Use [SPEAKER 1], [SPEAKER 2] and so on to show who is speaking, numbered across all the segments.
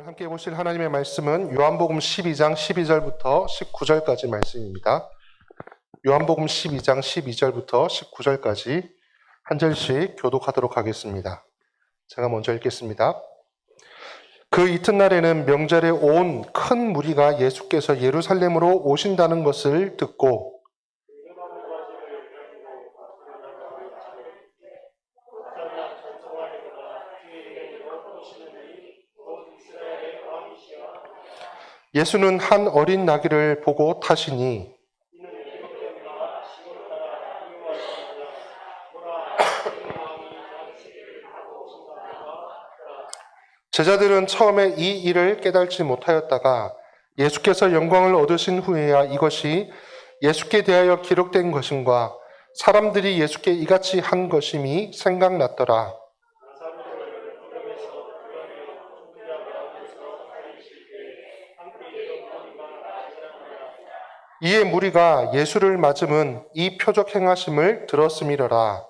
[SPEAKER 1] 오늘 함께 보실 하나님의 말씀은 요한복음 12장 12절부터 19절까지 말씀입니다. 요한복음 12장 12절부터 19절까지 한 절씩 교독하도록 하겠습니다. 제가 먼저 읽겠습니다. 그 이튿날에는 명절에 온 큰 무리가 예수께서 예루살렘으로 오신다는 것을 듣고 예수는 한 어린 나귀를 보고 타시니 제자들은 처음에 이 일을 깨달지 못하였다가 예수께서 영광을 얻으신 후에야 이것이 예수께 대하여 기록된 것임과 사람들이 예수께 이같이 한 것임이 생각났더라. 이에 무리가 예수를 맞음은 이 표적 행하심을 들었음이러라.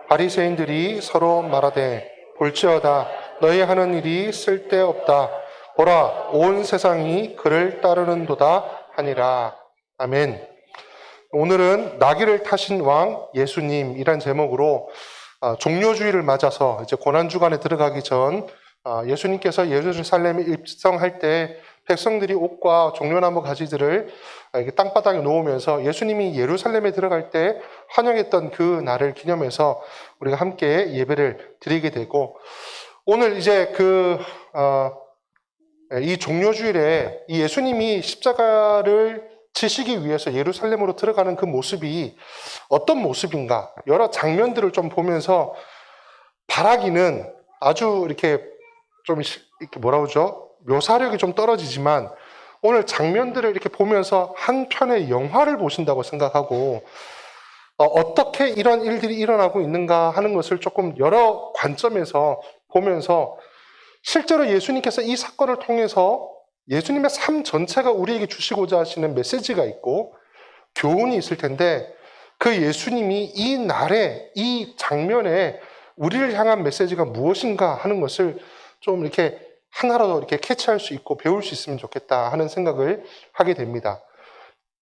[SPEAKER 1] 바리새인들이 서로 말하되 볼지어다 너희 하는 일이 쓸데없다. 보라 온 세상이 그를 따르는도다 하니라. 아멘. 오늘은 나귀를 타신 왕 예수님이란 제목으로 종료주의를 맞아서 이제 고난주간에 들어가기 전 예수님께서 예루살렘에 입성할 때 백성들이 옷과 종려나무 가지들을 땅바닥에 놓으면서 예수님이 예루살렘에 들어갈 때 환영했던 그 날을 기념해서 우리가 함께 예배를 드리게 되고, 오늘 이제 이 종료주일에 이 예수님이 십자가를 지시기 위해서 예루살렘으로 들어가는 그 모습이 어떤 모습인가, 여러 장면들을 좀 보면서 바라기는 아주 이렇게 좀 뭐라 그러죠? 묘사력이 좀 떨어지지만 오늘 장면들을 이렇게 보면서 한 편의 영화를 보신다고 생각하고 어떻게 이런 일들이 일어나고 있는가 하는 것을 조금 여러 관점에서 보면서 실제로 예수님께서 이 사건을 통해서 예수님의 삶 전체가 우리에게 주시고자 하시는 메시지가 있고 교훈이 있을 텐데, 그 예수님이 이 날에 이 장면에 우리를 향한 메시지가 무엇인가 하는 것을 좀 이렇게 하나라도 이렇게 캐치할 수 있고 배울 수 있으면 좋겠다 하는 생각을 하게 됩니다.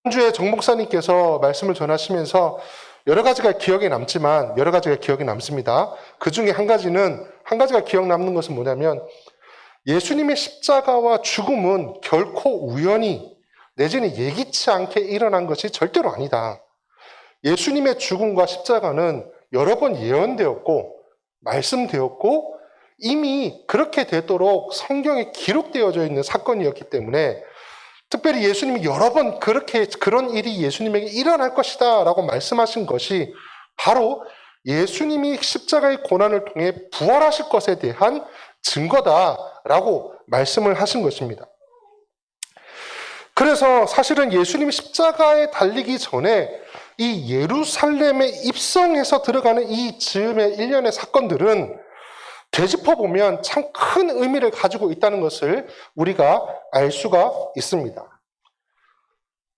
[SPEAKER 1] 지난주에 정 목사님께서 말씀을 전하시면서 여러 가지가 기억에 남지만 여러 가지가 기억에 남습니다. 그 중에 한 가지가 기억 남는 것은 뭐냐면, 예수님의 십자가와 죽음은 결코 우연히 내지는 예기치 않게 일어난 것이 절대로 아니다. 예수님의 죽음과 십자가는 여러 번 예언되었고 말씀되었고 이미 그렇게 되도록 성경에 기록되어져 있는 사건이었기 때문에, 특별히 예수님이 여러 번 그런 일이 예수님에게 일어날 것이다 라고 말씀하신 것이 바로 예수님이 십자가의 고난을 통해 부활하실 것에 대한 증거다라고 말씀을 하신 것입니다. 그래서 사실은 예수님이 십자가에 달리기 전에 이 예루살렘에 입성해서 들어가는 이 즈음의 일련의 사건들은 되짚어보면 참 큰 의미를 가지고 있다는 것을 우리가 알 수가 있습니다.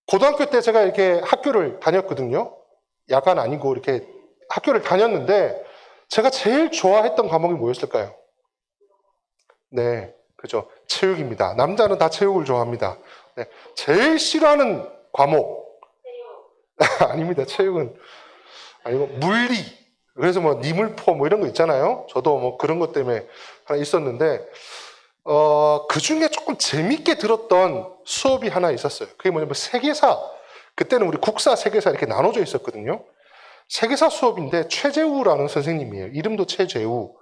[SPEAKER 1] 고등학교 때 제가 이렇게 학교를 다녔거든요. 야간 아니고 이렇게 학교를 다녔는데 제가 제일 좋아했던 과목이 뭐였을까요? 네, 그죠. 체육입니다. 남자는 다 체육을 좋아합니다. 네, 제일 싫어하는 과목. 아닙니다. 체육은 아니고 물리. 그래서 니물포 이런 거 있잖아요. 저도 그런 것 때문에 하나 있었는데, 그 중에 조금 재밌게 들었던 수업이 하나 있었어요. 그게 뭐냐면 세계사. 그때는 우리 국사, 세계사 이렇게 나눠져 있었거든요. 세계사 수업인데 최재우라는 선생님이에요. 이름도 최재우.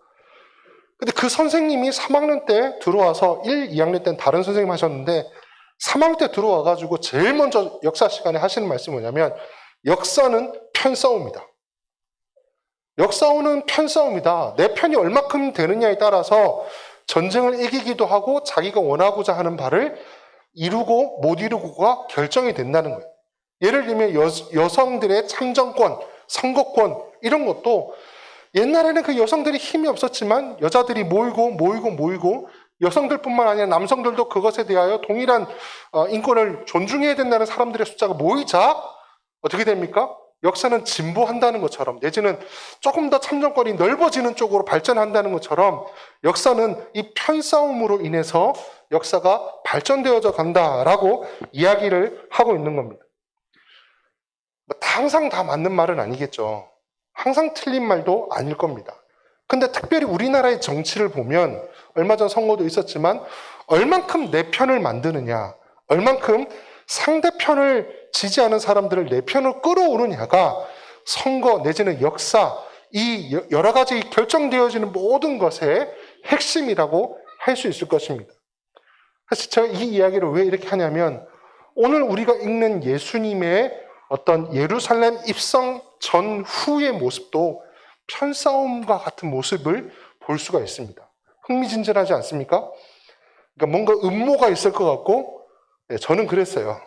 [SPEAKER 1] 근데 그 선생님이 3학년 때 들어와서 1, 2학년 때는 다른 선생님 하셨는데 3학년 때 들어와가지고 제일 먼저 역사 시간에 하시는 말씀이 뭐냐면, 역사는 편싸움이다. 역사는 편싸움이다. 내 편이 얼마큼 되느냐에 따라서 전쟁을 이기기도 하고 자기가 원하고자 하는 바를 이루고 못 이루고가 결정이 된다는 거예요. 예를 들면 여성들의 참정권, 선거권 이런 것도 옛날에는 그 여성들이 힘이 없었지만 여자들이 모이고 여성들뿐만 아니라 남성들도 그것에 대하여 동일한 인권을 존중해야 된다는 사람들의 숫자가 모이자 어떻게 됩니까? 역사는 진보한다는 것처럼 내지는 조금 더 참정권이 넓어지는 쪽으로 발전한다는 것처럼 역사는 이 편싸움으로 인해서 역사가 발전되어져 간다라고 이야기를 하고 있는 겁니다. 항상 다 맞는 말은 아니겠죠. 항상 틀린 말도 아닐 겁니다. 근데 특별히 우리나라의 정치를 보면 얼마 전 선거도 있었지만 얼만큼 내 편을 만드느냐, 얼만큼 상대편을 지지하는 사람들을 내 편으로 끌어오느냐가 선거 내지는 역사, 이 여러 가지 결정되어지는 모든 것의 핵심이라고 할 수 있을 것입니다. 그래서 제가 이 이야기를 왜 이렇게 하냐면 오늘 우리가 읽는 예수님의 어떤 예루살렘 입성 전후의 모습도 편싸움과 같은 모습을 볼 수가 있습니다. 흥미진진하지 않습니까? 그러니까 뭔가 음모가 있을 것 같고, 저는 그랬어요.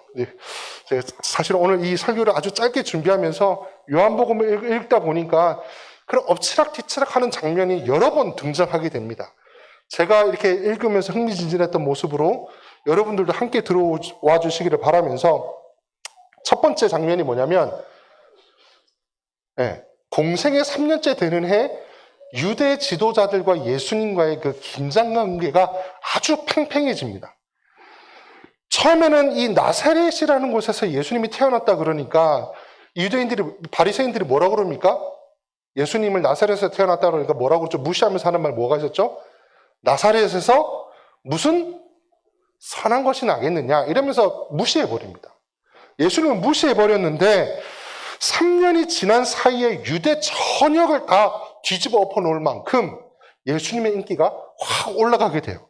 [SPEAKER 1] 제가 사실 오늘 이 설교를 아주 짧게 준비하면서 요한복음을 읽다 보니까 그런 엎치락뒤치락 하는 장면이 여러 번 등장하게 됩니다. 제가 이렇게 읽으면서 흥미진진했던 모습으로 여러분들도 함께 들어와 주시기를 바라면서 첫 번째 장면이 뭐냐면 공생의 3년째 되는 해 유대 지도자들과 예수님과의 그 긴장관계가 아주 팽팽해집니다. 처음에는 이 나사렛이라는 곳에서 예수님이 태어났다 그러니까 유대인들이, 바리새인들이 뭐라고 그럽니까? 예수님을 나사렛에서 태어났다 그러니까 뭐라고 그러죠? 무시하면서 하는 말 뭐가 있었죠? 나사렛에서 무슨 선한 것이 나겠느냐 이러면서 무시해버립니다. 예수님은 무시해버렸는데 3년이 지난 사이에 유대 전역을 다 뒤집어 엎어놓을 만큼 예수님의 인기가 확 올라가게 돼요.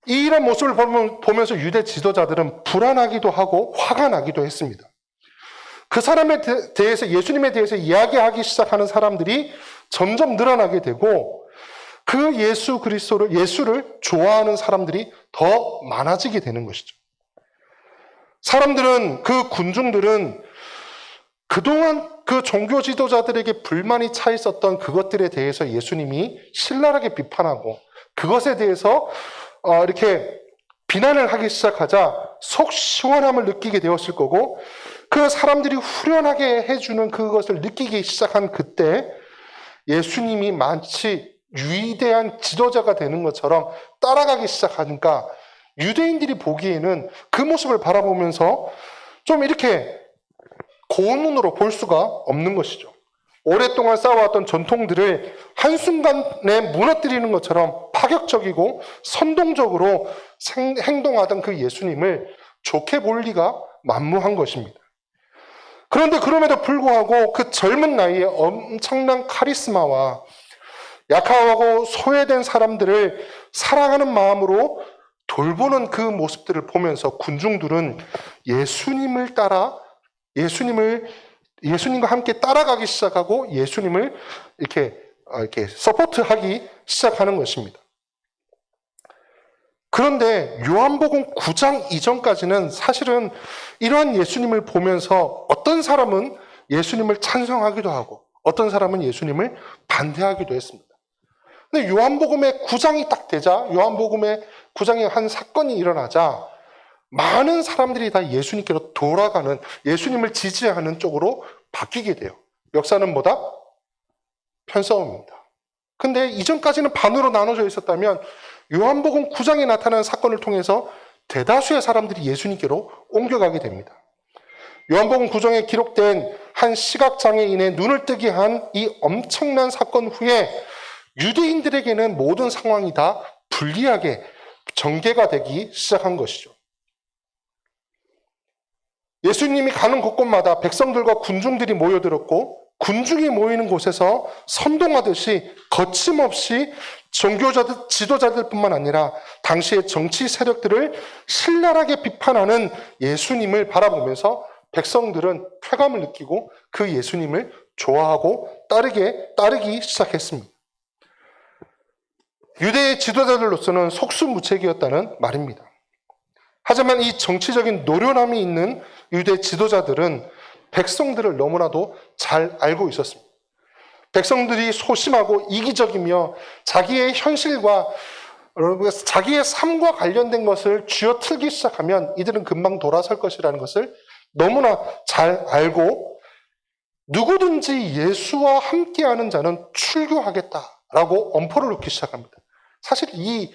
[SPEAKER 1] 이런 모습을 보면서 유대 지도자들은 불안하기도 하고 화가 나기도 했습니다. 그 사람에 대해서, 예수님에 대해서 이야기하기 시작하는 사람들이 점점 늘어나게 되고 그 예수 그리스도를, 예수를 좋아하는 사람들이 더 많아지게 되는 것이죠. 사람들은, 그 군중들은 그동안 그 종교 지도자들에게 불만이 차 있었던 그것들에 대해서 예수님이 신랄하게 비판하고 그것에 대해서 이렇게 비난을 하기 시작하자 속 시원함을 느끼게 되었을 거고 그 사람들이 후련하게 해주는 그것을 느끼기 시작한 그때 예수님이 마치 위대한 지도자가 되는 것처럼 따라가기 시작하니까 유대인들이 보기에는 그 모습을 바라보면서 좀 이렇게 고운 눈으로 볼 수가 없는 것이죠. 오랫동안 쌓아왔던 전통들을 한순간에 무너뜨리는 것처럼 파격적이고 선동적으로 행동하던 그 예수님을 좋게 볼 리가 만무한 것입니다. 그런데 그럼에도 불구하고 그 젊은 나이에 엄청난 카리스마와 약하고 소외된 사람들을 사랑하는 마음으로 돌보는 그 모습들을 보면서 군중들은 예수님과 함께 따라가기 시작하고 예수님을 이렇게 서포트하기 시작하는 것입니다. 그런데 요한복음 9장 이전까지는 사실은 이러한 예수님을 보면서 어떤 사람은 예수님을 찬성하기도 하고 어떤 사람은 예수님을 반대하기도 했습니다. 근데 요한복음의 9장이 딱 되자, 요한복음의 9장에 한 사건이 일어나자 많은 사람들이 다 예수님께로 돌아가는, 예수님을 지지하는 쪽으로 바뀌게 돼요. 역사는 뭐다? 편싸움입니다. 근데 이전까지는 반으로 나눠져 있었다면 요한복음 9장에 나타나는 사건을 통해서 대다수의 사람들이 예수님께로 옮겨가게 됩니다. 요한복음 9장에 기록된 한 시각장애인의 눈을 뜨게 한 이 엄청난 사건 후에 유대인들에게는 모든 상황이 다 불리하게 전개가 되기 시작한 것이죠. 예수님이 가는 곳곳마다 백성들과 군중들이 모여들었고 군중이 모이는 곳에서 선동하듯이 거침없이 종교자들, 지도자들뿐만 아니라 당시의 정치 세력들을 신랄하게 비판하는 예수님을 바라보면서 백성들은 쾌감을 느끼고 그 예수님을 좋아하고 따르기 시작했습니다. 유대의 지도자들로서는 속수무책이었다는 말입니다. 하지만 이 정치적인 노련함이 있는 유대 지도자들은 백성들을 너무나도 잘 알고 있었습니다. 백성들이 소심하고 이기적이며 자기의 현실과 자기의 삶과 관련된 것을 쥐어틀기 시작하면 이들은 금방 돌아설 것이라는 것을 너무나 잘 알고 누구든지 예수와 함께하는 자는 출교하겠다라고 엄포를 놓기 시작합니다. 사실 이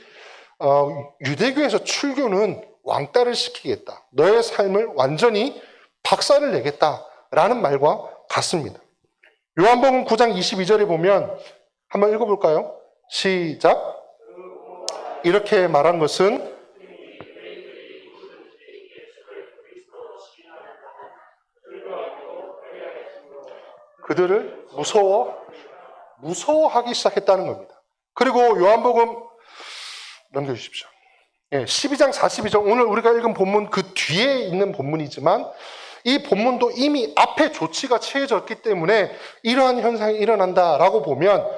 [SPEAKER 1] 유대교에서 출교는 왕따를 시키겠다. 너의 삶을 완전히 박살을 내겠다라는 말과 같습니다. 요한복음 9장 22절에 보면 한번 읽어볼까요? 시작. 이렇게 말한 것은 그들을 무서워하기 시작했다는 겁니다. 그리고 요한복음 넘겨주십시오. 12장 42절, 오늘 우리가 읽은 본문 그 뒤에 있는 본문이지만 이 본문도 이미 앞에 조치가 취해졌기 때문에 이러한 현상이 일어난다라고 보면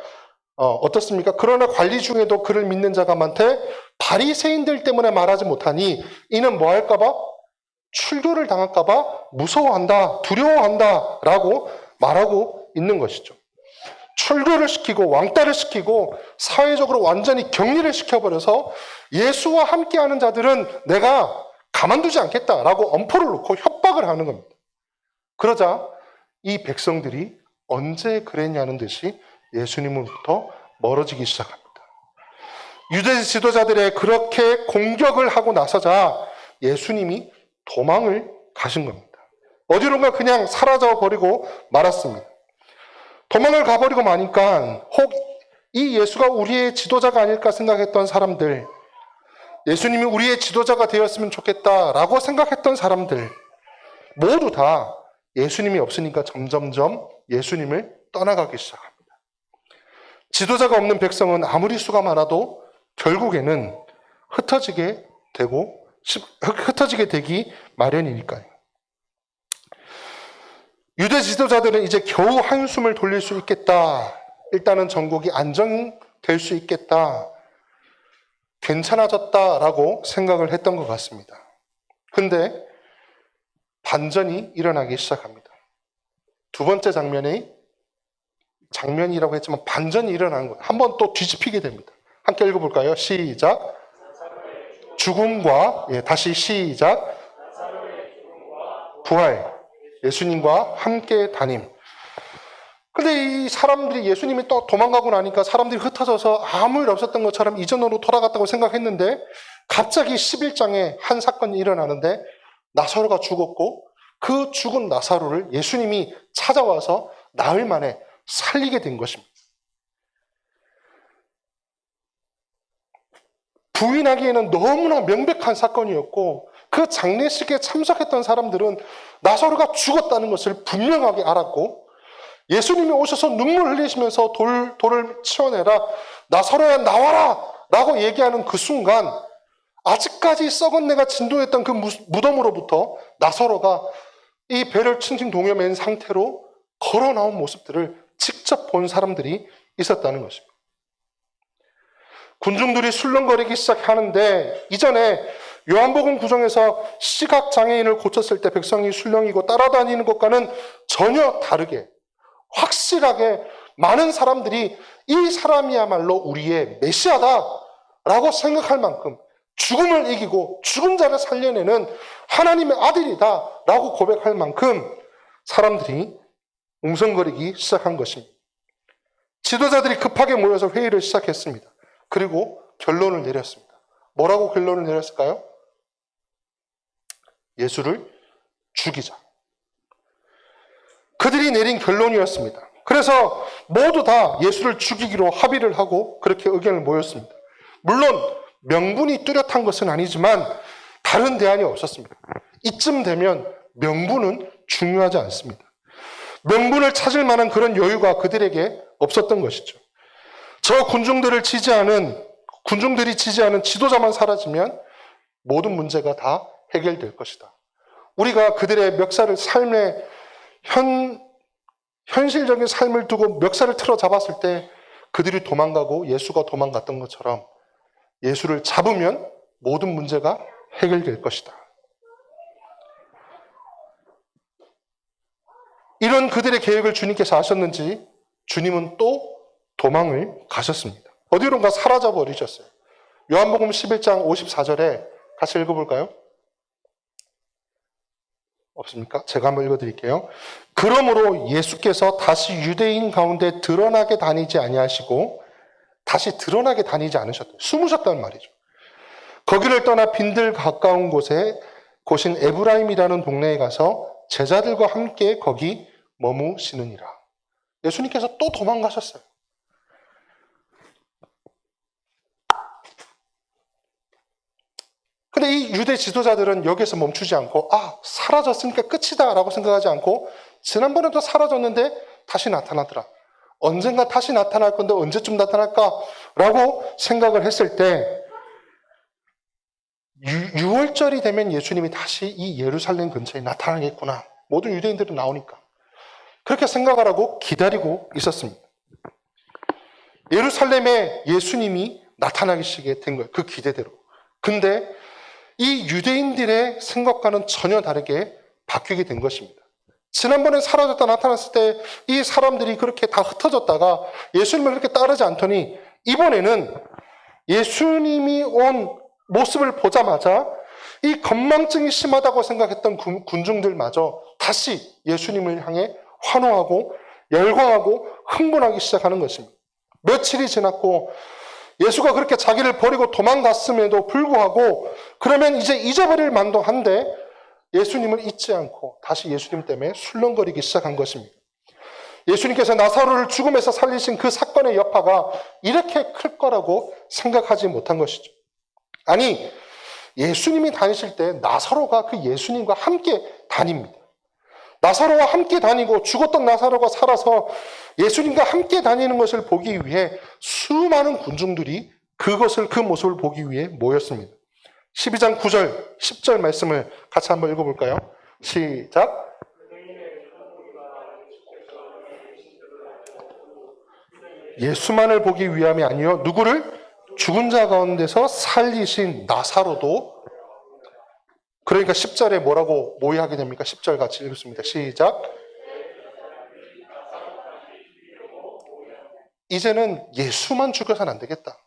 [SPEAKER 1] 어떻습니까? 그러나 관리 중에도 그를 믿는 자가 많되 바리새인들 때문에 말하지 못하니 이는 뭐 할까봐? 출교를 당할까봐 무서워한다, 두려워한다 라고 말하고 있는 것이죠. 출교를 시키고 왕따를 시키고 사회적으로 완전히 격리를 시켜버려서 예수와 함께하는 자들은 내가 가만두지 않겠다라고 엄포를 놓고 협박을 하는 겁니다. 그러자 이 백성들이 언제 그랬냐는 듯이 예수님으로부터 멀어지기 시작합니다. 유대 지도자들의 그렇게 공격을 하고 나서자 예수님이 도망을 가신 겁니다. 어디론가 그냥 사라져버리고 말았습니다. 도망을 가버리고 마니까 혹 이 예수가 우리의 지도자가 아닐까 생각했던 사람들, 예수님이 우리의 지도자가 되었으면 좋겠다라고 생각했던 사람들 모두 다 예수님이 없으니까 점점점 예수님을 떠나가기 시작합니다. 지도자가 없는 백성은 아무리 수가 많아도 결국에는 흩어지게 되기 마련이니까요. 유대 지도자들은 이제 겨우 한숨을 돌릴 수 있겠다. 일단은 전국이 안정될 수 있겠다. 괜찮아졌다라고 생각을 했던 것 같습니다. 근데 반전이 일어나기 시작합니다. 두 번째 장면이라고 했지만 반전이 일어나는 거예요. 한번 또 뒤집히게 됩니다. 함께 읽어볼까요? 시작. 죽음과 다시 시작. 부활. 예수님과 함께 다님. 근데 이 사람들이 예수님이 또 도망가고 나니까 사람들이 흩어져서 아무 일 없었던 것처럼 이전으로 돌아갔다고 생각했는데 갑자기 11장에 한 사건이 일어나는데 나사로가 죽었고 그 죽은 나사로를 예수님이 찾아와서 나흘 만에 살리게 된 것입니다. 부인하기에는 너무나 명백한 사건이었고 그 장례식에 참석했던 사람들은 나사로가 죽었다는 것을 분명하게 알았고 예수님이 오셔서 눈물 흘리시면서 돌을 치워내라, 나사로야 나와라 라고 얘기하는 그 순간 아직까지 썩은 내가 진동했던 그 무덤으로부터 나사로가 이 배를 칭칭동여맨 상태로 걸어 나온 모습들을 직접 본 사람들이 있었다는 것입니다. 군중들이 술렁거리기 시작하는데 이전에 요한복음 9장에서 시각장애인을 고쳤을 때 백성이 술렁이고 따라다니는 것과는 전혀 다르게 확실하게 많은 사람들이 이 사람이야말로 우리의 메시아다라고 생각할 만큼 죽음을 이기고 죽은 자를 살려내는 하나님의 아들이다라고 고백할 만큼 사람들이 웅성거리기 시작한 것입니다. 지도자들이 급하게 모여서 회의를 시작했습니다. 그리고 결론을 내렸습니다. 뭐라고 결론을 내렸을까요? 예수를 죽이자. 그들이 내린 결론이었습니다. 그래서 모두 다 예수를 죽이기로 합의를 하고 그렇게 의견을 모였습니다. 물론 명분이 뚜렷한 것은 아니지만 다른 대안이 없었습니다. 이쯤 되면 명분은 중요하지 않습니다. 명분을 찾을 만한 그런 여유가 그들에게 없었던 것이죠. 저 군중들이 지지하는 지도자만 사라지면 모든 문제가 다 해결될 것이다. 우리가 그들의 삶의 현실적인 삶을 두고 멱살을 틀어 잡았을 때 그들이 도망가고 예수가 도망갔던 것처럼 예수를 잡으면 모든 문제가 해결될 것이다. 이런 그들의 계획을 주님께서 아셨는지 주님은 또 도망을 가셨습니다. 어디론가 사라져 버리셨어요. 요한복음 11장 54절에 같이 읽어볼까요? 없습니까? 제가 한번 읽어드릴게요. 그러므로 예수께서 다시 유대인 가운데 드러나게 다니지 아니하시고 다시 드러나게 다니지 않으셨다. 숨으셨다는 말이죠. 거기를 떠나 빈들 가까운 곳인 에브라임이라는 동네에 가서 제자들과 함께 거기 머무시느니라. 예수님께서 또 도망가셨어요. 근데 이 유대 지도자들은 여기에서 멈추지 않고 사라졌으니까 끝이다 라고 생각하지 않고 지난번에도 사라졌는데 다시 나타나더라. 언젠가 다시 나타날 건데 언제쯤 나타날까? 라고 생각을 했을 때 6월절이 되면 예수님이 다시 이 예루살렘 근처에 나타나겠구나. 모든 유대인들이 나오니까. 그렇게 생각을 하고 기다리고 있었습니다. 예루살렘에 예수님이 나타나시게 된 거예요. 그 기대대로. 근데 이 유대인들의 생각과는 전혀 다르게 바뀌게 된 것입니다. 지난번에 사라졌다 나타났을 때 이 사람들이 그렇게 다 흩어졌다가 예수님을 그렇게 따르지 않더니 이번에는 예수님이 온 모습을 보자마자 이 건망증이 심하다고 생각했던 군중들마저 다시 예수님을 향해 환호하고 열광하고 흥분하기 시작하는 것입니다. 며칠이 지났고 예수가 그렇게 자기를 버리고 도망갔음에도 불구하고 그러면 이제 잊어버릴 만도 한데 예수님을 잊지 않고 다시 예수님 때문에 술렁거리기 시작한 것입니다. 예수님께서 나사로를 죽음에서 살리신 그 사건의 여파가 이렇게 클 거라고 생각하지 못한 것이죠. 아니, 예수님이 다니실 때 나사로가 그 예수님과 함께 다닙니다. 나사로와 함께 다니고 죽었던 나사로가 살아서 예수님과 함께 다니는 것을 보기 위해 수많은 군중들이 그 모습을 보기 위해 모였습니다. 12장 9절, 10절 말씀을 같이 한번 읽어볼까요? 시작. 예수만을 보기 위함이 아니요 누구를? 죽은 자 가운데서 살리신 나사로도. 그러니까 10절에 뭐라고 모의하게 됩니까? 10절 같이 읽습니다. 시작. 이제는 예수만 죽여서는 안 되겠다.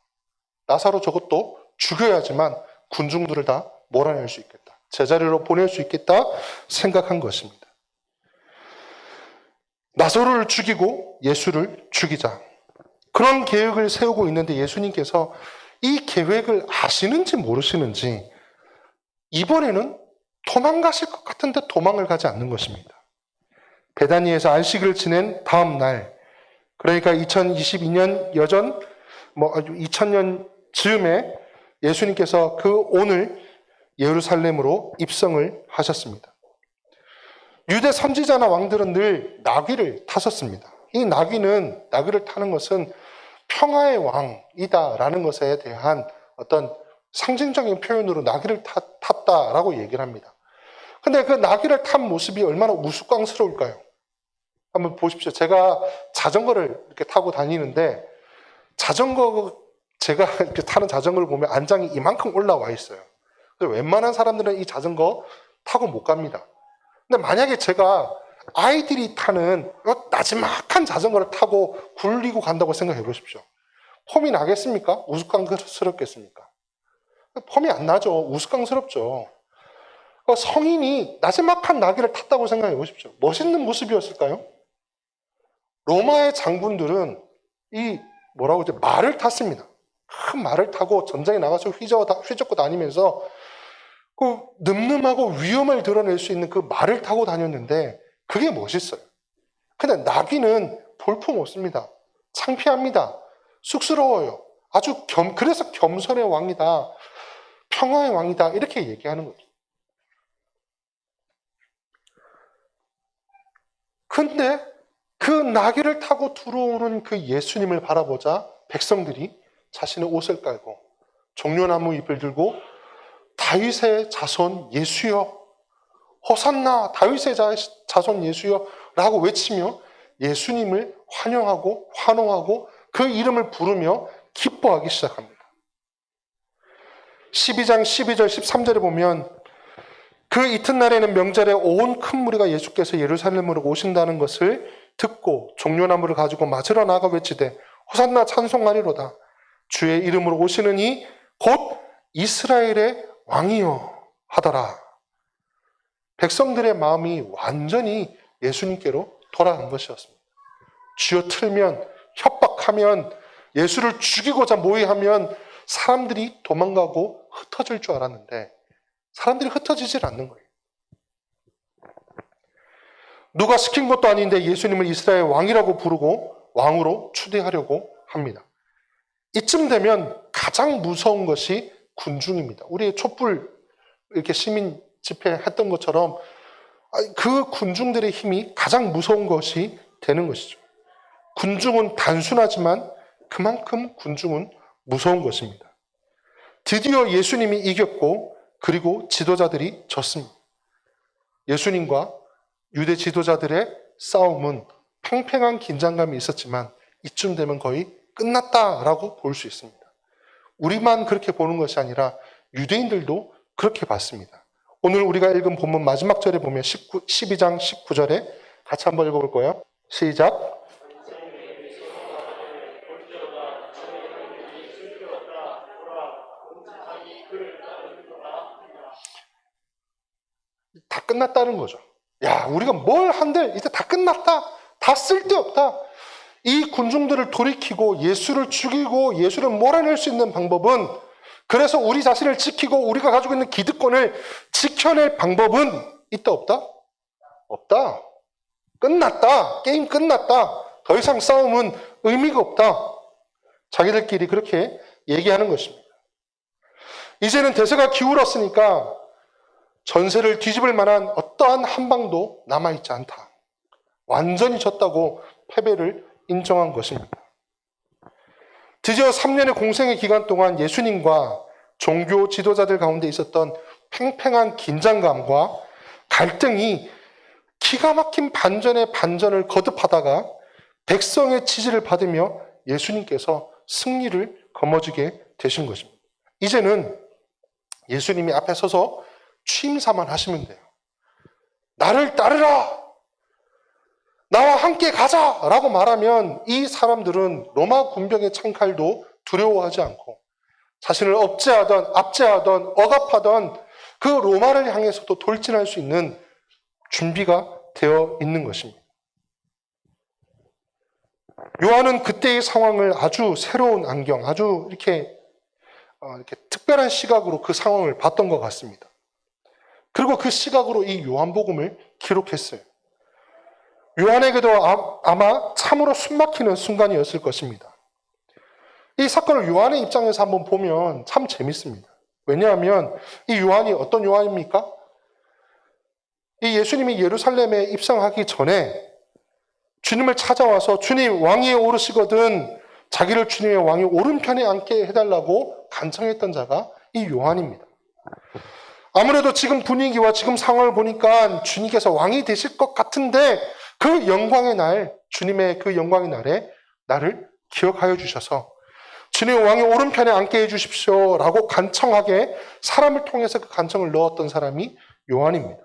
[SPEAKER 1] 나사로 저것도 죽여야지만 군중들을 다 몰아낼 수 있겠다. 제자리로 보낼 수 있겠다 생각한 것입니다. 나사로를 죽이고 예수를 죽이자. 그런 계획을 세우고 있는데 예수님께서 이 계획을 아시는지 모르시는지 이번에는 도망가실 것 같은데 도망을 가지 않는 것입니다. 베다니에서 안식을 지낸 다음 날, 그러니까 2022년 2000년 즈음에 예수님께서 오늘 예루살렘으로 입성을 하셨습니다. 유대 선지자나 왕들은 늘 나귀를 탔었습니다. 이 나귀를 타는 것은 평화의 왕이다라는 것에 대한 어떤 상징적인 표현으로 나귀를 탔다라고 얘기를 합니다. 근데 그 나귀를 탄 모습이 얼마나 우스꽝스러울까요? 한번 보십시오. 제가 자전거를 이렇게 타고 다니는데 제가 이렇게 타는 자전거를 보면 안장이 이만큼 올라와 있어요. 그래서 웬만한 사람들은 이 자전거 타고 못 갑니다. 근데 만약에 제가 아이들이 타는 나지막한 자전거를 타고 굴리고 간다고 생각해 보십시오. 폼이 나겠습니까? 우스꽝스럽겠습니까? 폼이 안 나죠. 우스꽝스럽죠. 성인이 나지막한 나귀를 탔다고 생각해 보십시오. 멋있는 모습이었을까요? 로마의 장군들은 말을 탔습니다. 큰 말을 타고 전장에 나가서 휘젓고 다니면서 그 늠름하고 위엄을 드러낼 수 있는 그 말을 타고 다녔는데 그게 멋있어요. 근데 나귀는 볼품 없습니다. 창피합니다. 쑥스러워요. 그래서 겸손의 왕이다. 평화의 왕이다. 이렇게 얘기하는 거죠. 근데 그 나귀를 타고 들어오는 그 예수님을 바라보자 백성들이 자신의 옷을 깔고 종려나무 잎을 들고 다윗의 자손 예수여, 호산나 다윗의 자손 예수여 라고 외치며 예수님을 환영하고 환호하고 그 이름을 부르며 기뻐하기 시작합니다. 12장 12절 13절에 보면 그 이튿날에는 명절에 온 큰 무리가 예수께서 예루살렘으로 오신다는 것을 듣고 종려나무를 가지고 맞으러 나가 외치되 호산나 찬송하리로다. 주의 이름으로 오시는 이 곧 이스라엘의 왕이여 하더라. 백성들의 마음이 완전히 예수님께로 돌아간 것이었습니다. 쥐어틀면, 협박하면, 예수를 죽이고자 모의하면 사람들이 도망가고 흩어질 줄 알았는데 사람들이 흩어지질 않는 거예요. 누가 시킨 것도 아닌데 예수님을 이스라엘 왕이라고 부르고 왕으로 추대하려고 합니다. 이쯤 되면 가장 무서운 것이 군중입니다. 우리 촛불 이렇게 시민 집회했던 것처럼 그 군중들의 힘이 가장 무서운 것이 되는 것이죠. 군중은 단순하지만 그만큼 군중은 무서운 것입니다. 드디어 예수님이 이겼고 그리고 지도자들이 졌습니다. 예수님과 유대 지도자들의 싸움은 팽팽한 긴장감이 있었지만 이쯤 되면 거의 끝났다라고 볼 수 있습니다. 우리만 그렇게 보는 것이 아니라 유대인들도 그렇게 봤습니다. 오늘 우리가 읽은 본문 마지막 절에 보면 12장 19절에 같이 한번 읽어볼 거예요. 시작. 다 끝났다는 거죠. 야, 우리가 뭘 한들 이제 다 끝났다. 다 쓸데없다. 이 군중들을 돌이키고 예수를 죽이고 예수를 몰아낼 수 있는 방법은, 그래서 우리 자신을 지키고 우리가 가지고 있는 기득권을 지켜낼 방법은 있다 없다? 없다. 끝났다. 게임 끝났다. 더 이상 싸움은 의미가 없다. 자기들끼리 그렇게 얘기하는 것입니다. 이제는 대세가 기울었으니까 전세를 뒤집을 만한 어떠한 한방도 남아있지 않다. 완전히 졌다고 패배를 인정한 것입니다. 드디어 3년의 공생의 기간 동안 예수님과 종교 지도자들 가운데 있었던 팽팽한 긴장감과 갈등이 기가 막힌 반전의 반전을 거듭하다가 백성의 지지를 받으며 예수님께서 승리를 거머쥐게 되신 것입니다. 이제는 예수님이 앞에 서서 취임사만 하시면 돼요. 나를 따르라! 나와 함께 가자! 라고 말하면 이 사람들은 로마 군병의 창칼도 두려워하지 않고 자신을 압제하던 억압하던 그 로마를 향해서도 돌진할 수 있는 준비가 되어 있는 것입니다. 요한은 그때의 상황을 아주 새로운 안경, 아주 이렇게 특별한 시각으로 그 상황을 봤던 것 같습니다. 그리고 그 시각으로 이 요한복음을 기록했어요. 요한에게도 아마 참으로 숨막히는 순간이었을 것입니다. 이 사건을 요한의 입장에서 한번 보면 참 재밌습니다. 왜냐하면 이 요한이 어떤 요한입니까? 이 예수님이 예루살렘에 입성하기 전에 주님을 찾아와서 주님 왕위에 오르시거든 자기를 주님의 왕위 오른편에 앉게 해달라고 간청했던 자가 이 요한입니다. 아무래도 지금 분위기와 지금 상황을 보니까 주님께서 왕이 되실 것 같은데 그 영광의 날, 주님의 그 영광의 날에 나를 기억하여 주셔서 주님의 왕의 오른편에 앉게 해주십시오 라고 간청하게 사람을 통해서 그 간청을 넣었던 사람이 요한입니다.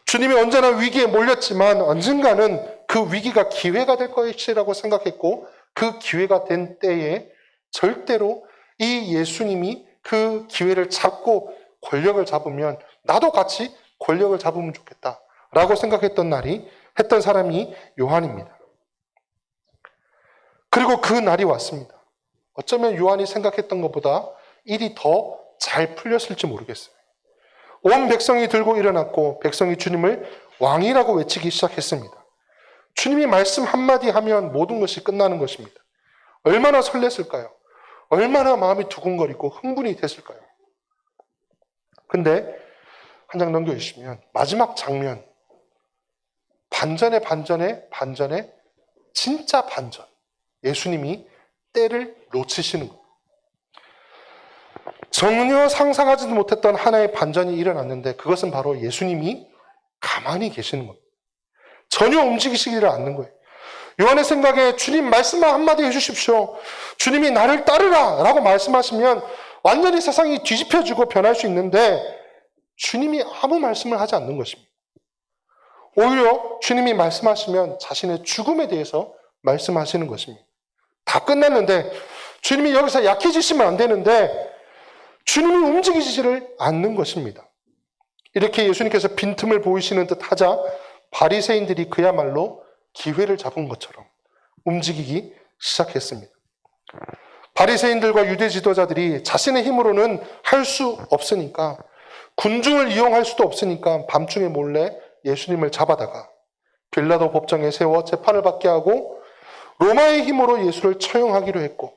[SPEAKER 1] 주님이 언제나 위기에 몰렸지만 언젠가는 그 위기가 기회가 될 것이라고 생각했고 그 기회가 된 때에 절대로 이 예수님이 그 기회를 잡고 권력을 잡으면 나도 같이 권력을 잡으면 좋겠다라고 했던 사람이 요한입니다. 그리고 그 날이 왔습니다. 어쩌면 요한이 생각했던 것보다 일이 더 잘 풀렸을지 모르겠어요. 온 백성이 들고 일어났고 백성이 주님을 왕이라고 외치기 시작했습니다. 주님이 말씀 한마디 하면 모든 것이 끝나는 것입니다. 얼마나 설렜을까요? 얼마나 마음이 두근거리고 흥분이 됐을까요? 근데 한 장 넘겨주시면 마지막 장면, 반전의 진짜 반전. 예수님이 때를 놓치시는 것. 전혀 상상하지도 못했던 하나의 반전이 일어났는데 그것은 바로 예수님이 가만히 계시는 겁니다. 전혀 움직이시지를 않는 거예요. 요한의 생각에 주님 말씀만 한마디 해주십시오. 주님이 나를 따르라 라고 말씀하시면 완전히 세상이 뒤집혀지고 변할 수 있는데 주님이 아무 말씀을 하지 않는 것입니다. 오히려 주님이 말씀하시면 자신의 죽음에 대해서 말씀하시는 것입니다. 다 끝났는데 주님이 여기서 약해지시면 안 되는데 주님이 움직이지를 않는 것입니다. 이렇게 예수님께서 빈틈을 보이시는 듯 하자 바리새인들이 그야말로 기회를 잡은 것처럼 움직이기 시작했습니다. 바리새인들과 유대 지도자들이 자신의 힘으로는 할 수 없으니까, 군중을 이용할 수도 없으니까 밤중에 몰래 예수님을 잡아다가 빌라도 법정에 세워 재판을 받게 하고 로마의 힘으로 예수를 처형하기로 했고,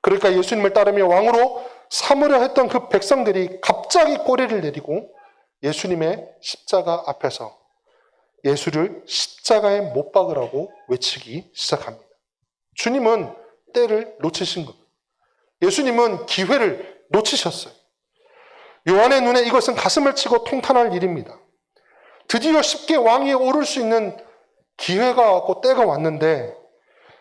[SPEAKER 1] 그러니까 예수님을 따르며 왕으로 삼으려 했던 그 백성들이 갑자기 꼬리를 내리고 예수님의 십자가 앞에서 예수를 십자가에 못 박으라고 외치기 시작합니다. 주님은 때를 놓치신 겁니다. 예수님은 기회를 놓치셨어요. 요한의 눈에 이것은 가슴을 치고 통탄할 일입니다. 드디어 쉽게 왕위에 오를 수 있는 기회가 왔고 때가 왔는데,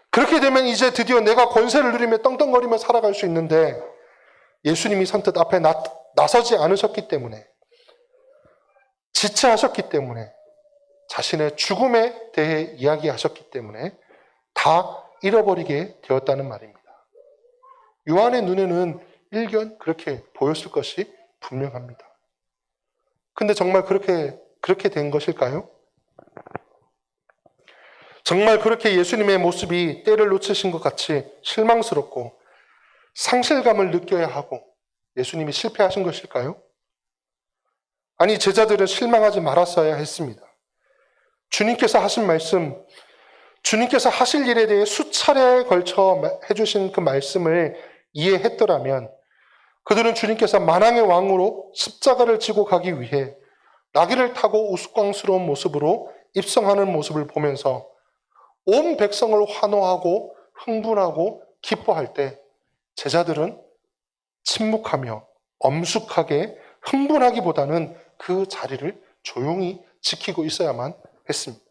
[SPEAKER 1] 그렇게 되면 이제 드디어 내가 권세를 누리며 떵떵거리며 살아갈 수 있는데, 예수님이 선뜻 앞에 나서지 않으셨기 때문에, 지체하셨기 때문에, 자신의 죽음에 대해 이야기하셨기 때문에 다 잃어버리게 되었다는 말입니다. 요한의 눈에는 일견 그렇게 보였을 것이 분명합니다. 근데 정말 그렇게 된 것일까요? 정말 그렇게 예수님의 모습이 때를 놓치신 것 같이 실망스럽고 상실감을 느껴야 하고 예수님이 실패하신 것일까요? 아니, 제자들은 실망하지 말았어야 했습니다. 주님께서 하신 말씀, 주님께서 하실 일에 대해 수차례에 걸쳐 해주신 그 말씀을 이해했더라면 그들은 주님께서 만왕의 왕으로 십자가를 지고 가기 위해 나귀를 타고 우스꽝스러운 모습으로 입성하는 모습을 보면서 온 백성을 환호하고 흥분하고 기뻐할 때 제자들은 침묵하며 엄숙하게 흥분하기보다는 그 자리를 조용히 지키고 있어야만 했습니다.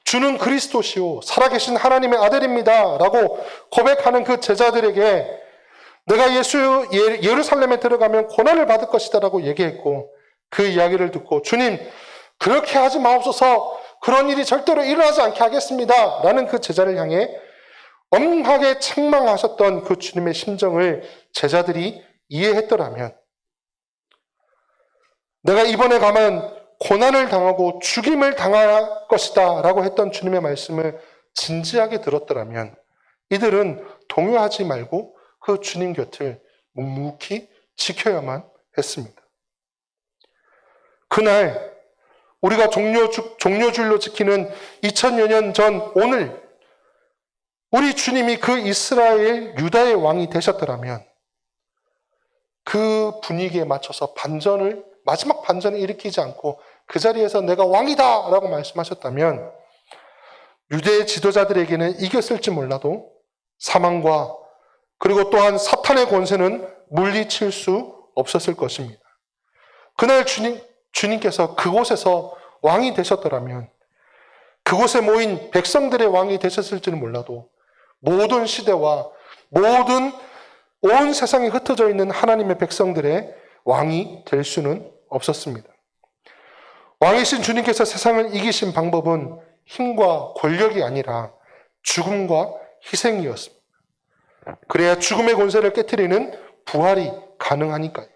[SPEAKER 1] 주는 그리스도시요 살아계신 하나님의 아들입니다 라고 고백하는 그 제자들에게 내가 예루살렘에 들어가면 고난을 받을 것이다 라고 얘기했고, 그 이야기를 듣고 주님 그렇게 하지 마옵소서, 그런 일이 절대로 일어나지 않게 하겠습니다 라는 그 제자를 향해 엄하게 책망하셨던 그 주님의 심정을 제자들이 이해했더라면, 내가 이번에 가면 고난을 당하고 죽임을 당할 것이다 라고 했던 주님의 말씀을 진지하게 들었더라면 이들은 동요하지 말고 그 주님 곁을 묵묵히 지켜야만 했습니다. 그날 우리가 종료주일로 지키는 2000여 년 전 오늘 우리 주님이 그 이스라엘 유다의 왕이 되셨더라면 그 분위기에 맞춰서 마지막 반전을 일으키지 않고 그 자리에서 내가 왕이다 라고 말씀하셨다면 유대 지도자들에게는 이겼을지 몰라도 사망과 그리고 또한 사탄의 권세는 물리칠 수 없었을 것입니다. 그날 주님께서 그곳에서 왕이 되셨더라면 그곳에 모인 백성들의 왕이 되셨을지는 몰라도 모든 시대와 모든 온 세상에 흩어져 있는 하나님의 백성들의 왕이 될 수는 없었습니다. 왕이신 주님께서 세상을 이기신 방법은 힘과 권력이 아니라 죽음과 희생이었습니다. 그래야 죽음의 권세를 깨트리는 부활이 가능하니까요.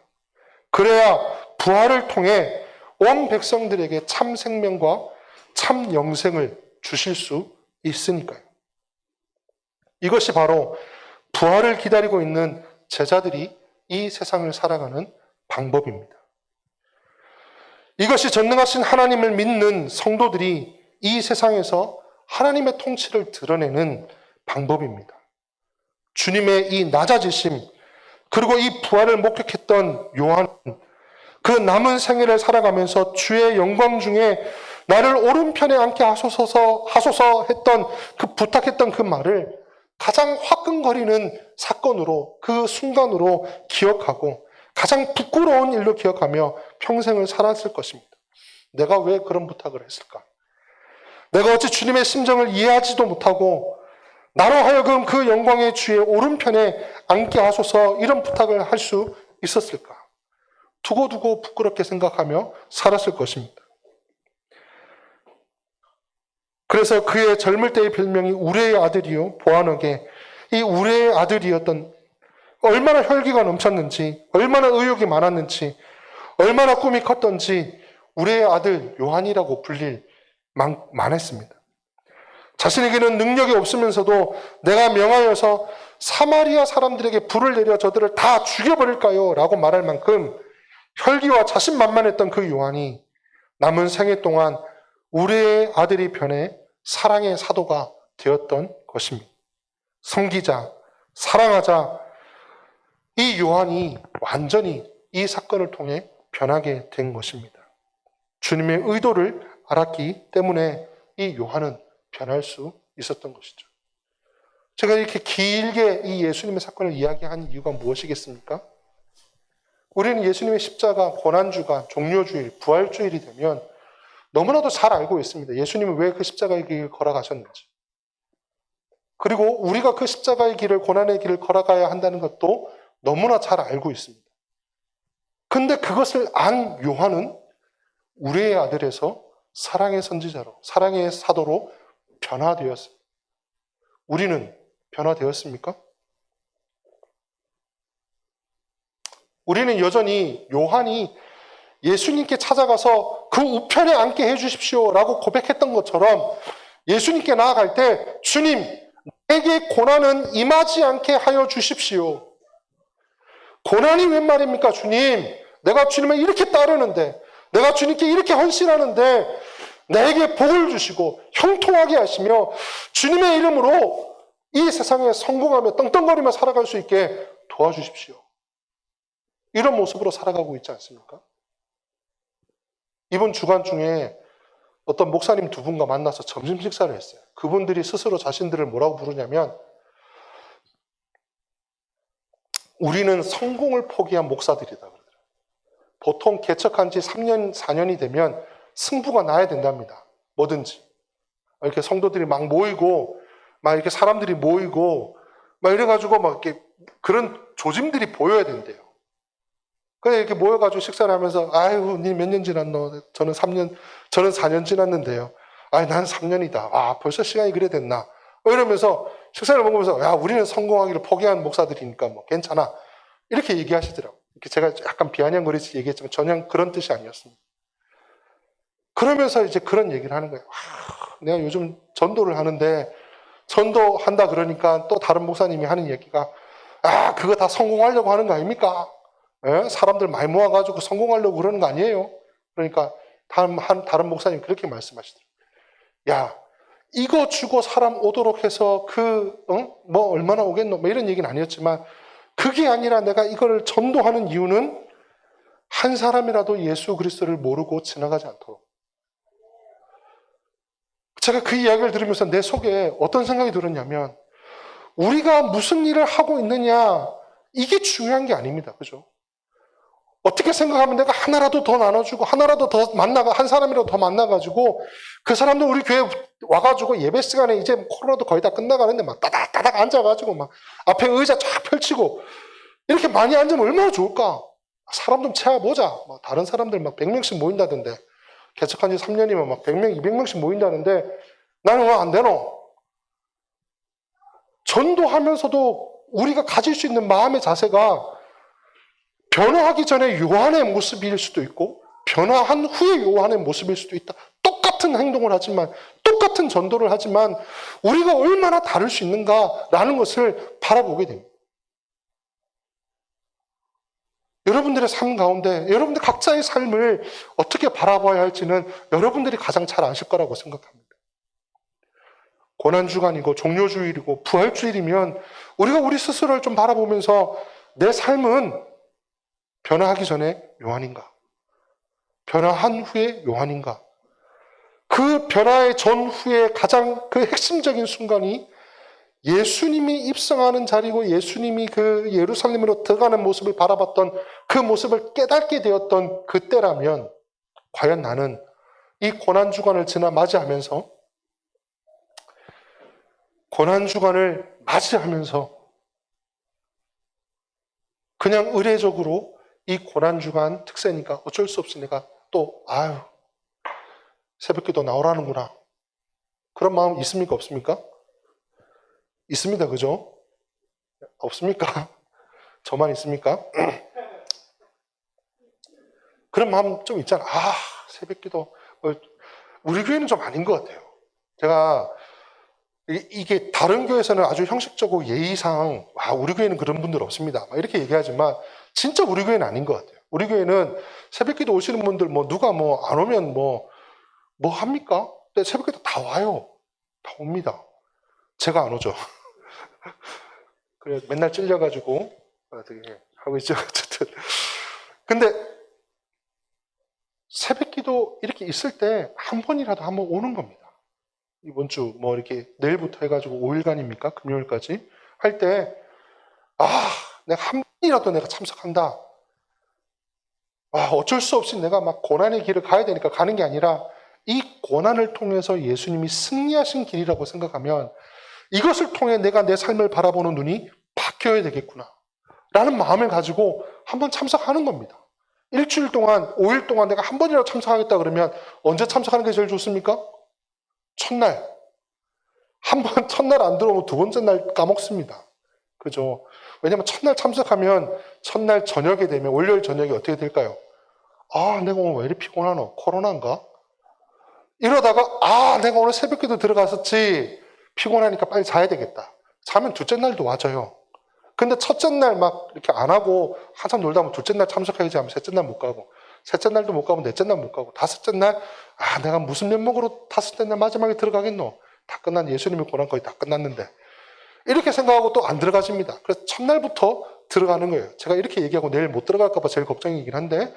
[SPEAKER 1] 그래야 부활을 통해 온 백성들에게 참 생명과 참 영생을 주실 수 있으니까요. 이것이 바로 부활을 기다리고 있는 제자들이 이 세상을 살아가는 방법입니다. 이것이 전능하신 하나님을 믿는 성도들이 이 세상에서 하나님의 통치를 드러내는 방법입니다. 주님의 이 낮아지심, 그리고 이 부활을 목격했던 요한은 그 남은 생애를 살아가면서 주의 영광 중에 나를 오른편에 앉게 하소서 했던 부탁했던 그 말을 가장 화끈거리는 사건으로, 그 순간으로 기억하고 가장 부끄러운 일로 기억하며 평생을 살았을 것입니다. 내가 왜 그런 부탁을 했을까? 내가 어찌 주님의 심정을 이해하지도 못하고 나로 하여금 그 영광의 주의 오른편에 앉게 하소서 이런 부탁을 할 수 있었을까? 두고두고 부끄럽게 생각하며 살았을 것입니다. 그래서 그의 젊을 때의 별명이 우레의 아들이요 보아너게, 이 우레의 아들이었던, 얼마나 혈기가 넘쳤는지, 얼마나 의욕이 많았는지, 얼마나 꿈이 컸던지 우리의 아들 요한이라고 불릴 만했습니다. 자신에게는 능력이 없으면서도 내가 명하여서 사마리아 사람들에게 불을 내려 저들을 다 죽여버릴까요? 라고 말할 만큼 혈기와 자신만만했던 그 요한이 남은 생애 동안 우리의 아들이 변해 사랑의 사도가 되었던 것입니다. 섬기자, 사랑하자, 이 요한이 완전히 이 사건을 통해 변하게 된 것입니다. 주님의 의도를 알았기 때문에 이 요한은 변할 수 있었던 것이죠. 제가 이렇게 길게 이 예수님의 사건을 이야기한 이유가 무엇이겠습니까? 우리는 예수님의 십자가, 고난주가, 종료주일, 부활주일이 되면 너무나도 잘 알고 있습니다. 예수님은 왜 그 십자가의 길을 걸어가셨는지. 그리고 우리가 그 십자가의 길을, 고난의 길을 걸어가야 한다는 것도 너무나 잘 알고 있습니다. 근데 그것을 안 요한은 우리의 아들에서 사랑의 선지자로, 사랑의 사도로 변화되었습니다. 우리는 변화되었습니까? 우리는 여전히 요한이 예수님께 찾아가서 그 우편에 앉게 해주십시오 라고 고백했던 것처럼 예수님께 나아갈 때 주님, 내게 고난은 임하지 않게 하여 주십시오. 고난이 웬 말입니까, 주님? 내가 주님을 이렇게 따르는데, 내가 주님께 이렇게 헌신하는데 내게 복을 주시고 형통하게 하시며 주님의 이름으로 이 세상에 성공하며 떵떵거리며 살아갈 수 있게 도와주십시오. 이런 모습으로 살아가고 있지 않습니까? 이번 주간 중에 어떤 목사님 두 분과 만나서 점심 식사를 했어요. 그분들이 스스로 자신들을 뭐라고 부르냐면 우리는 성공을 포기한 목사들이다 그러더라고요. 보통 개척한 지 3년, 4년이 되면 승부가 나야 된답니다. 뭐든지. 이렇게 성도들이 막 모이고, 막 이렇게 사람들이 모이고, 막 이래가지고 막 이렇게 그런 조짐들이 보여야 된대요. 그래 이렇게 모여가지고 식사를 하면서, 아유, 니 몇 년 지났노? 저는 4년 지났는데요. 아유, 난 3년이다. 아, 벌써 시간이 그래 됐나? 이러면서 식사를 먹으면서, 야, 우리는 성공하기를 포기한 목사들이니까 뭐 괜찮아. 이렇게 얘기하시더라고요. 이렇게 제가 약간 비아냥거리듯이 얘기했지만 전혀 그런 뜻이 아니었습니다. 그러면서 이제 그런 얘기를 하는 거예요. 내가 요즘 전도를 하는데 전도한다 그러니까 또 다른 목사님이 하는 얘기가 그거 다 성공하려고 하는 거 아닙니까? 사람들 많이 모아가지고 성공하려고 그러는 거 아니에요? 그러니까 다른 목사님 그렇게 말씀하시더라고요. 야, 이거 주고 사람 오도록 해서 뭐 얼마나 오겠노? 뭐 이런 얘기는 아니었지만 그게 아니라 내가 이걸 전도하는 이유는 한 사람이라도 예수 그리스도를 모르고 지나가지 않도록. 제가 그 이야기를 들으면서 내 속에 어떤 생각이 들었냐면 우리가 무슨 일을 하고 있느냐 이게 중요한 게 아닙니다. 그죠? 어떻게 생각하면 내가 하나라도 더 나눠주고 하나라도 더 한 사람이라도 더 만나가지고 그 사람도 우리 교회 와가지고 예배 시간에 이제 코로나도 거의 다 끝나가는데 막 따닥따닥 앉아가지고 막 앞에 의자 쫙 펼치고 이렇게 많이 앉으면 얼마나 좋을까? 사람 좀 채워보자. 막 다른 사람들 막 100명씩 모인다던데 개척한 지 3년이면 막 100명, 200명씩 모인다는데 나는 왜 안 되노? 전도하면서도 우리가 가질 수 있는 마음의 자세가 변화하기 전에 요한의 모습일 수도 있고 변화한 후에 요한의 모습일 수도 있다. 똑같은 행동을 하지만 똑같은 전도를 하지만 우리가 얼마나 다를 수 있는가라는 것을 바라보게 됩니다. 여러분들의 삶 가운데 여러분들 각자의 삶을 어떻게 바라봐야 할지는 여러분들이 가장 잘 아실 거라고 생각합니다. 고난주간이고 종료주일이고 부활주일이면 우리가 우리 스스로를 좀 바라보면서 내 삶은 변화하기 전에 요한인가? 변화한 후에 요한인가? 그 변화의 전후에 가장 그 핵심적인 순간이 예수님이 입성하는 자리고 예수님이 그 예루살렘으로 들어가는 모습을 바라봤던 그 모습을 깨닫게 되었던 그때라면 과연 나는 이 고난주간을 맞이하면서 그냥 의례적으로 이 고난주간 특세니까 어쩔 수 없이 내가 또 새벽기도 나오라는구나. 그런 마음 있습니까? 없습니까? 있습니다. 그죠? 없습니까? 저만 있습니까? 그런 마음 좀 있잖아. 새벽 기도. 우리 교회는 좀 아닌 것 같아요. 제가 이게 다른 교회에서는 아주 형식적으로 예의상 우리 교회는 그런 분들 없습니다. 이렇게 얘기하지만 진짜 우리 교회는 아닌 것 같아요. 우리 교회는 새벽기도 오시는 분들 누가 안 오면 뭐 합니까? 근데 새벽기도 다 와요. 다 옵니다. 제가 안 오죠. 그래 맨날 찔려가지고 어떻게 하고 있죠. 어쨌든 근데 새벽기도 이렇게 있을 때 한 번이라도 한번 오는 겁니다. 이번 주 이렇게 내일부터 해가지고 5일간입니까? 금요일까지 할 때 내가 한 번이라도 내가 참석한다. 어쩔 수 없이 내가 막 고난의 길을 가야 되니까 가는 게 아니라 이 고난을 통해서 예수님이 승리하신 길이라고 생각하면 이것을 통해 내가 내 삶을 바라보는 눈이 바뀌어야 되겠구나 라는 마음을 가지고 한번 참석하는 겁니다. 일주일 동안 5일 동안 내가 한 번이라도 참석하겠다 그러면 언제 참석하는 게 제일 좋습니까? 첫날. 한 번 첫날 안 들어오면 두 번째 날 까먹습니다. 그죠? 왜냐면 첫날 참석하면 첫날 저녁에 되면 월요일 저녁에 어떻게 될까요? 내가 오늘 왜 이렇게 피곤하노? 코로나인가? 이러다가 내가 오늘 새벽기도 들어갔었지. 피곤하니까 빨리 자야 되겠다. 자면 둘째 날도 와져요. 근데 첫째 날 막 이렇게 안 하고 한참 놀다 보면 둘째 날 참석해야지 하면 셋째 날 못 가고 셋째 날도 못 가고 넷째 날 못 가고 다섯째 날 내가 무슨 면목으로 다섯째 날 마지막에 들어가겠노? 다 끝난 예수님의 고난 거의 다 끝났는데 이렇게 생각하고 또 안 들어가집니다. 그래서 첫날부터 들어가는 거예요. 제가 이렇게 얘기하고 내일 못 들어갈까 봐 제일 걱정이긴 한데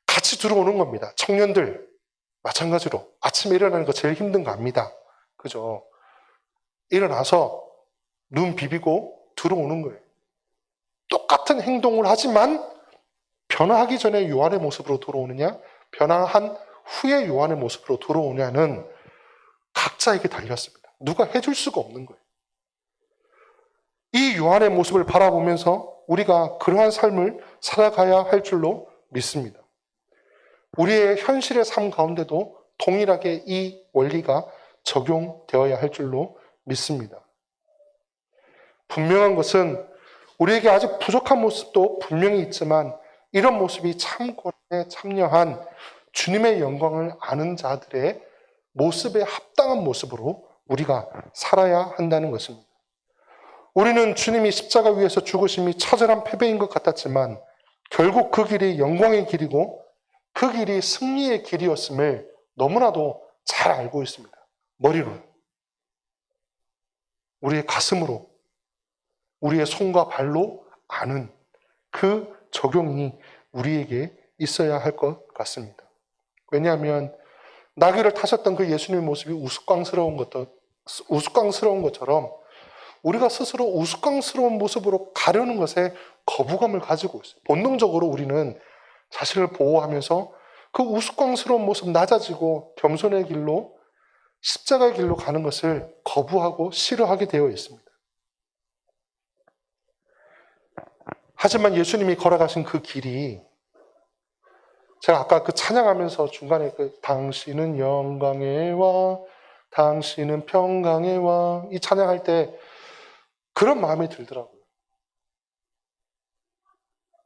[SPEAKER 1] 같이 들어오는 겁니다. 청년들 마찬가지로 아침에 일어나는 거 제일 힘든 거 압니다. 그죠? 일어나서 눈 비비고 들어오는 거예요. 똑같은 행동을 하지만 변화하기 전에 요한의 모습으로 돌아오느냐 변화한 후에 요한의 모습으로 돌아오냐는 각자에게 달렸습니다. 누가 해줄 수가 없는 거예요. 이 요한의 모습을 바라보면서 우리가 그러한 삶을 살아가야 할 줄로 믿습니다. 우리의 현실의 삶 가운데도 동일하게 이 원리가 적용되어야 할 줄로 믿습니다. 분명한 것은 우리에게 아직 부족한 모습도 분명히 있지만 이런 모습이 참고에 참여한 주님의 영광을 아는 자들의 모습에 합당한 모습으로 우리가 살아야 한다는 것입니다. 우리는 주님이 십자가 위에서 죽으심이 처절한 패배인 것 같았지만 결국 그 길이 영광의 길이고 그 길이 승리의 길이었음을 너무나도 잘 알고 있습니다. 머리로, 우리의 가슴으로, 우리의 손과 발로 아는 그 적용이 우리에게 있어야 할 것 같습니다. 왜냐하면 나귀를 타셨던 그 예수님의 모습이 우스꽝스러운 것처럼 우리가 스스로 우스꽝스러운 모습으로 가려는 것에 거부감을 가지고 있어요. 본능적으로 우리는 자신을 보호하면서 그 우스꽝스러운 모습 낮아지고 겸손의 길로 십자가의 길로 가는 것을 거부하고 싫어하게 되어 있습니다. 하지만 예수님이 걸어가신 그 길이 제가 아까 그 찬양하면서 중간에 당신은 영광의 왕, 당신은 평강의 왕 이 찬양할 때 그런 마음이 들더라고요.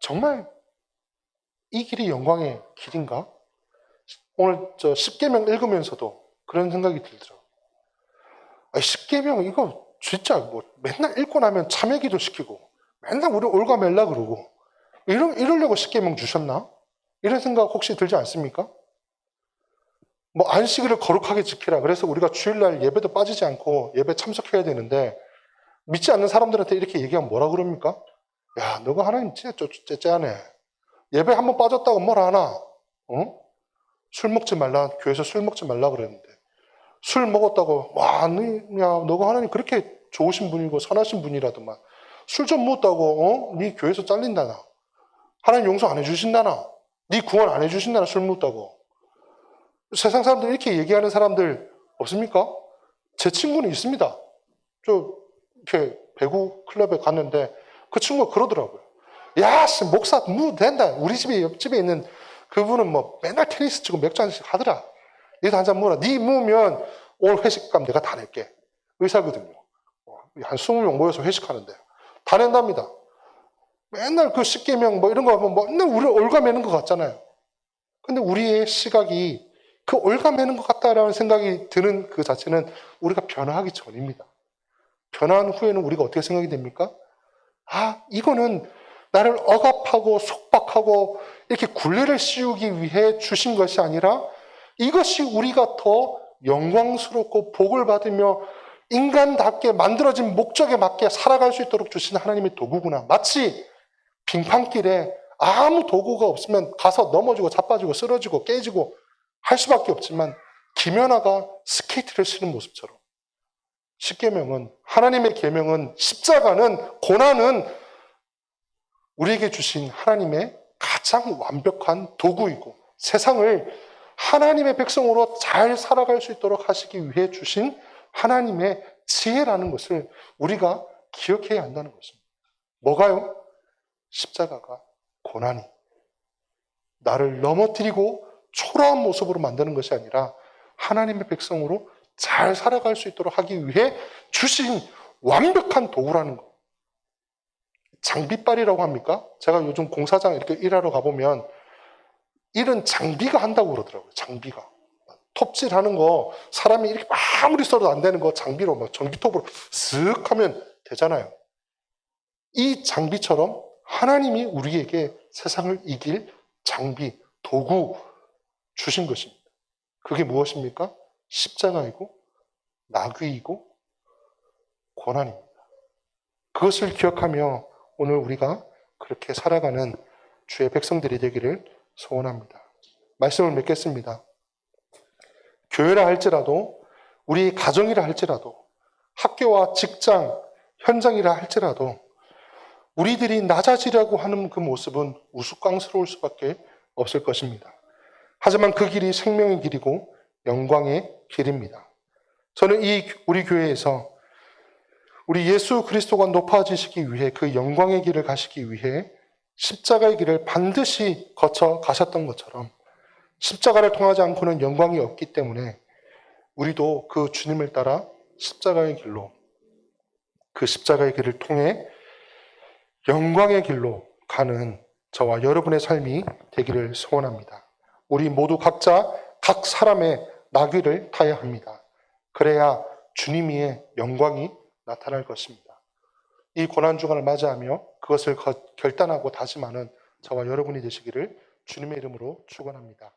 [SPEAKER 1] 정말 이 길이 영광의 길인가? 오늘 십계명 읽으면서도 그런 생각이 들더라고요. 십계명 이거 진짜 맨날 읽고 나면 참회기도 시키고 맨날 우리 올가멜라 그러고 이러려고 십계명 주셨나? 이런 생각 혹시 들지 않습니까? 안식일을 거룩하게 지키라. 그래서 우리가 주일날 예배도 빠지지 않고 예배 참석해야 되는데 믿지 않는 사람들한테 이렇게 얘기하면 뭐라 그럽니까? 야, 너가 하나님 진짜 째째하네. 예배 한번 빠졌다고 뭐라 하나? 술 먹지 말라. 교회에서 술 먹지 말라 그랬는데 술 먹었다고 너가 하나님 그렇게 좋으신 분이고 선하신 분이라더만 술 좀 먹었다고 네 교회에서 잘린다나. 하나님 용서 안 해주신다나. 네 구원 안 해주신다나 술 먹었다고. 세상 사람들 이렇게 얘기하는 사람들 없습니까? 제 친구는 있습니다. 이렇게 배구 클럽에 갔는데 그 친구가 그러더라고요. 야, 목사 된다. 우리 집에 옆집에 있는 그분은 맨날 테니스 치고 맥주 한잔씩 하더라. 니도 한잔 먹어라. 니 먹으면 오늘 회식값 내가 다 낼게. 의사거든요. 한 20명 모여서 회식하는데 다 낸답니다. 맨날 그 십계명 이런 거 하면 맨날 우리 올가매는 것 같잖아요. 근데 우리의 시각이 그 올가매는 것 같다라는 생각이 드는 그 자체는 우리가 변화하기 전입니다. 변화한 후에는 우리가 어떻게 생각이 됩니까? 아, 이거는 나를 억압하고 속박하고 이렇게 굴레를 씌우기 위해 주신 것이 아니라 이것이 우리가 더 영광스럽고 복을 받으며 인간답게 만들어진 목적에 맞게 살아갈 수 있도록 주신 하나님의 도구구나. 마치 빙판길에 아무 도구가 없으면 가서 넘어지고 자빠지고 쓰러지고 깨지고 할 수밖에 없지만 김연아가 스케이트를 치는 모습처럼 십계명은, 하나님의 계명은, 십자가는, 고난은 우리에게 주신 하나님의 가장 완벽한 도구이고 세상을 하나님의 백성으로 잘 살아갈 수 있도록 하시기 위해 주신 하나님의 지혜라는 것을 우리가 기억해야 한다는 것입니다. 뭐가요? 십자가가, 고난이 나를 넘어뜨리고 초라한 모습으로 만드는 것이 아니라 하나님의 백성으로 잘 살아갈 수 있도록 하기 위해 주신 완벽한 도구라는 것. 장비빨이라고 합니까? 제가 요즘 공사장 이렇게 일하러 가보면 일은 장비가 한다고 그러더라고요. 장비가. 톱질하는 거 사람이 이렇게 아무리 써도 안 되는 거 장비로 막 전기톱으로 쓱 하면 되잖아요. 이 장비처럼 하나님이 우리에게 세상을 이길 장비, 도구 주신 것입니다. 그게 무엇입니까? 십자가이고 나귀이고 고난입니다. 그것을 기억하며 오늘 우리가 그렇게 살아가는 주의 백성들이 되기를 소원합니다. 말씀을 맺겠습니다. 교회라 할지라도, 우리 가정이라 할지라도, 학교와 직장, 현장이라 할지라도 우리들이 낮아지려고 하는 그 모습은 우스꽝스러울 수밖에 없을 것입니다. 하지만 그 길이 생명의 길이고 영광의 길입니다. 저는 우리 교회에서 우리 예수 그리스도가 높아지시기 위해 그 영광의 길을 가시기 위해 십자가의 길을 반드시 거쳐 가셨던 것처럼 십자가를 통하지 않고는 영광이 없기 때문에 우리도 그 주님을 따라 십자가의 길로, 그 십자가의 길을 통해 영광의 길로 가는 저와 여러분의 삶이 되기를 소원합니다. 우리 모두 각자 각 사람의 나귀를 타야 합니다. 그래야 주님의 영광이 나타날 것입니다. 이 고난주간을 맞이하며 그것을 결단하고 다짐하는 저와 여러분이 되시기를 주님의 이름으로 축원합니다.